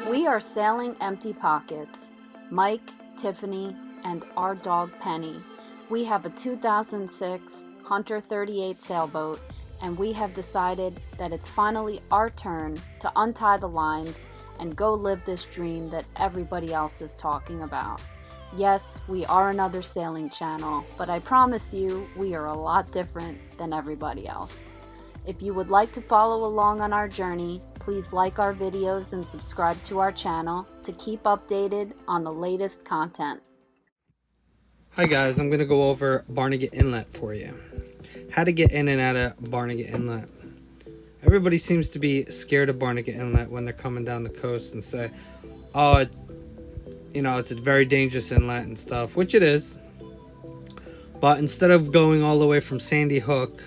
We are sailing empty pockets. Mike, Tiffany, and our dog Penny. We have a 2006 Hunter 38 sailboat, and we have decided that it's finally our turn to untie the lines and go live this dream that everybody else is talking about. Yes, we are another sailing channel, but I promise you, we are a lot different than everybody else. If you would like to follow along on our journey, please like our videos and subscribe to our channel to keep updated on the latest content. Hi guys, I'm going to go over Barnegat Inlet for you. How to get in and out of Barnegat Inlet. Everybody seems to be scared of Barnegat Inlet when they're coming down the coast and say, oh, it's a very dangerous inlet and stuff, which it is. But instead of going all the way from Sandy Hook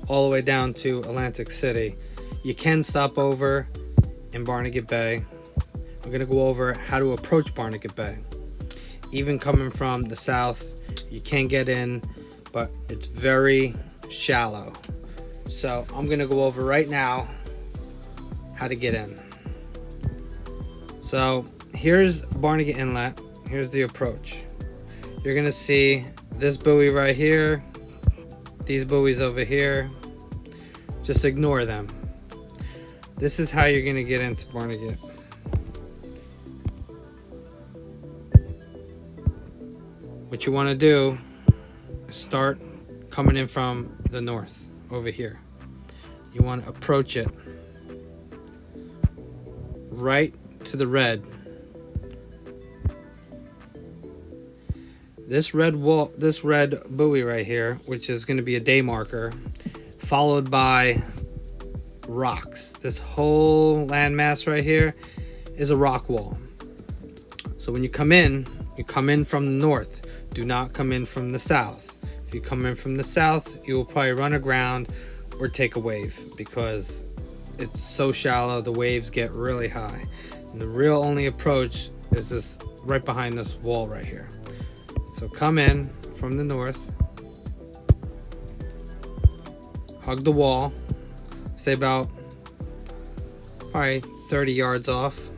all the way down to Atlantic City, you can stop over in Barnegat Bay. We're going to go over how to approach Barnegat Bay. Even coming from the south, you can get in, but it's very shallow. So I'm going to go over right now how to get in. So here's Barnegat Inlet. Here's the approach. You're going to see this buoy right here, these buoys over here. Just ignore them. This is how you're going to get into Barnegat. What you want to do is start coming in from the north over here. You want to approach it right to the red. This red buoy right here, which is going to be a day marker, followed by rocks. This whole landmass right here is a rock wall. So when you come in from the north. Do not come in from the south. If you come in from the south, you will probably run aground or take a wave because it's so shallow, the waves get really high. And the real only approach is this right behind this wall right here. So come in from the north, hug the wall, stay about probably 30 yards off,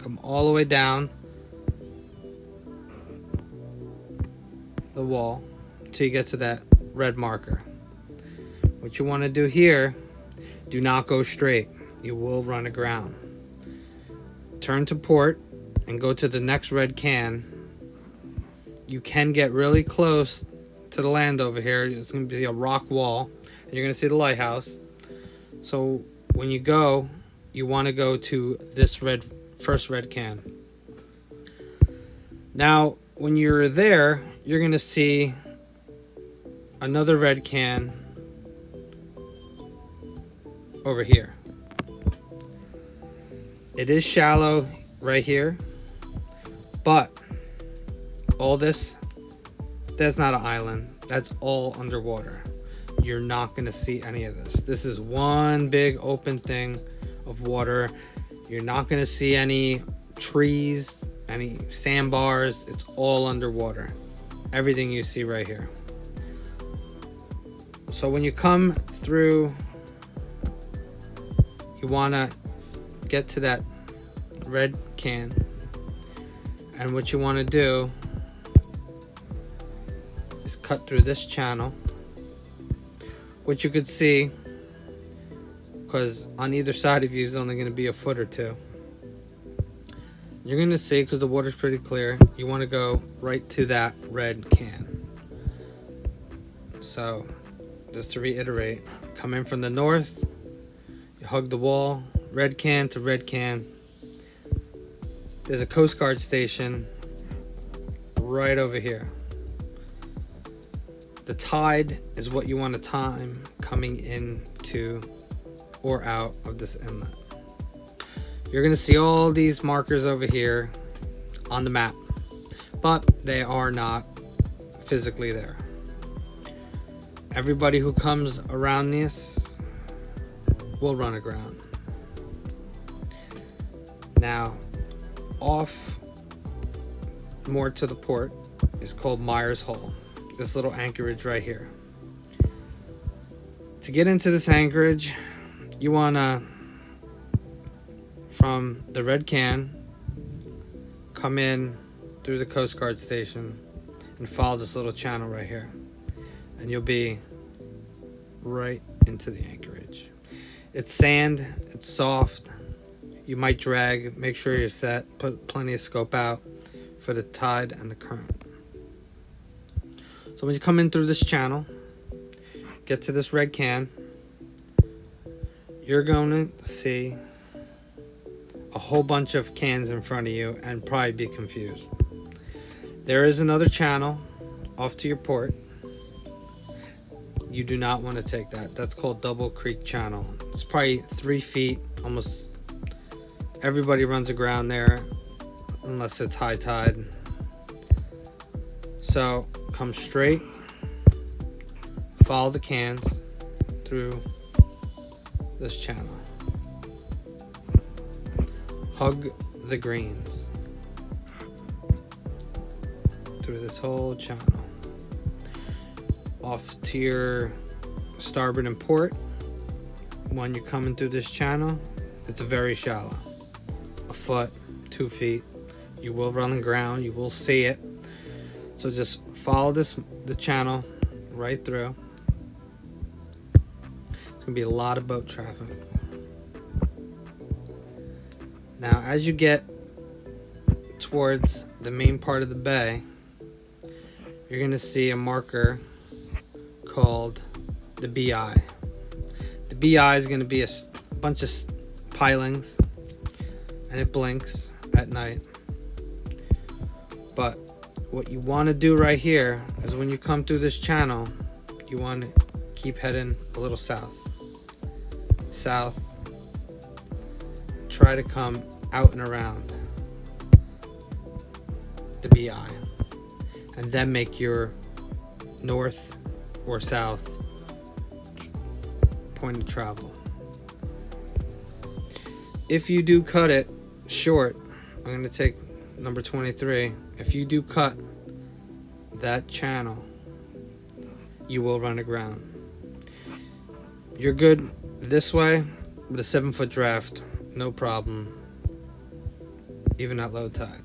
come all the way down the wall until you get to that red marker. What you want to do here, do not go straight. You will run aground. Turn to port and go to the next red can. You can get really close to the land over here. It's going to be a rock wall and you're going to see the lighthouse. So when you go, you want to go to this first red can. Now when you're there, you're going to see another red can over here. It is shallow right here, but all this, that's not an island. That's all underwater. You're not going to see any of this. This is one big open thing of water. You're not going to see any trees, any sandbars. It's all underwater. Everything you see right here. So when you come through, you want to get to that red can, and what you want to do is cut through this channel, which you could see because on either side of you is only going to be a foot or two. You're going to see, because the water's pretty clear, you want to go right to that red can. So just to reiterate, come in from the north, you hug the wall, red can to red can. There's a Coast Guard station right over here. The tide is what you want to time coming into or out of this inlet. You're going to see all these markers over here on the map, but they are not physically there. Everybody who comes around this will run aground. Now, off more to the port is called Myers Hall. This little anchorage right here. To get into this anchorage, you want to, from the red can, come in through the Coast Guard station and follow this little channel right here, and you'll be right into the anchorage. It's sand, it's soft, you might drag, make sure you're set, put plenty of scope out for the tide and the current. So when you come in through this channel, get to this red can, you're going to see a whole bunch of cans in front of you and probably be confused. There is another channel off to your port. You do not want to take that. That's called Double Creek Channel. It's probably 3 feet. Almost everybody runs aground there unless it's high tide. So come straight, follow the cans through this channel. Hug the greens through this whole channel. Off to your starboard and port. When you're coming through this channel, it's very shallow. A foot, 2 feet. You will run on ground, you will see it. So just follow the channel right through. It's gonna be a lot of boat traffic. Now, as you get towards the main part of the bay, you're gonna see a marker called the BI. The BI is gonna be a bunch of pilings, and it blinks at night. But what you want to do right here is when you come through this channel, you want to keep heading a little south. Try to come out and around the BI, and then make your north or south point of travel. If you do cut it short, I'm going to take number 23. If you do cut that channel, you will run aground. You're good this way with a 7-foot draft, no problem, even at low tide.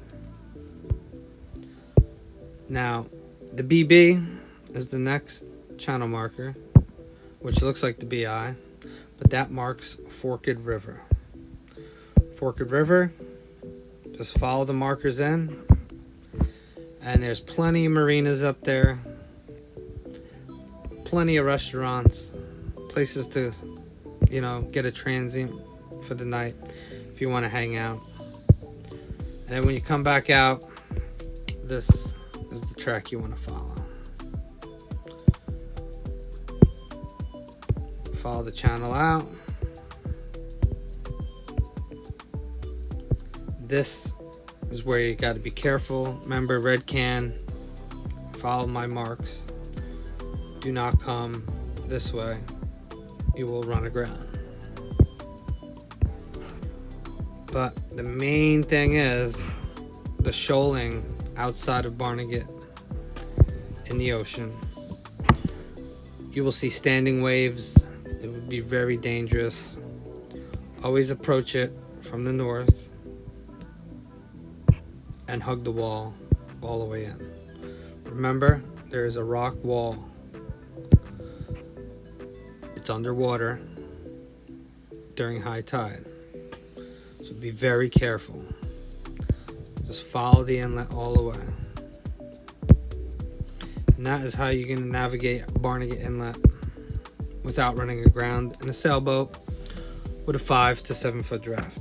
Now, the BB is the next channel marker, which looks like the BI, but that marks Forked River. Forked River, just follow the markers in, and there's plenty of marinas up there, plenty of restaurants, places to, get a transient for the night if you want to hang out. And then when you come back out, this is the track you want to follow. Follow the channel out. This is where you got to be careful. Remember, red can, follow my marks. Do not come this way. You will run aground. But the main thing is the shoaling outside of Barnegat in the ocean. You will see standing waves. It would be very dangerous. Always approach it from the north and hug the wall all the way in. Remember, there is a rock wall. It's underwater during high tide. So be very careful. Just follow the inlet all the way. And that is how you're going to navigate Barnegat Inlet without running aground in a sailboat with a 5 to 7 foot draft.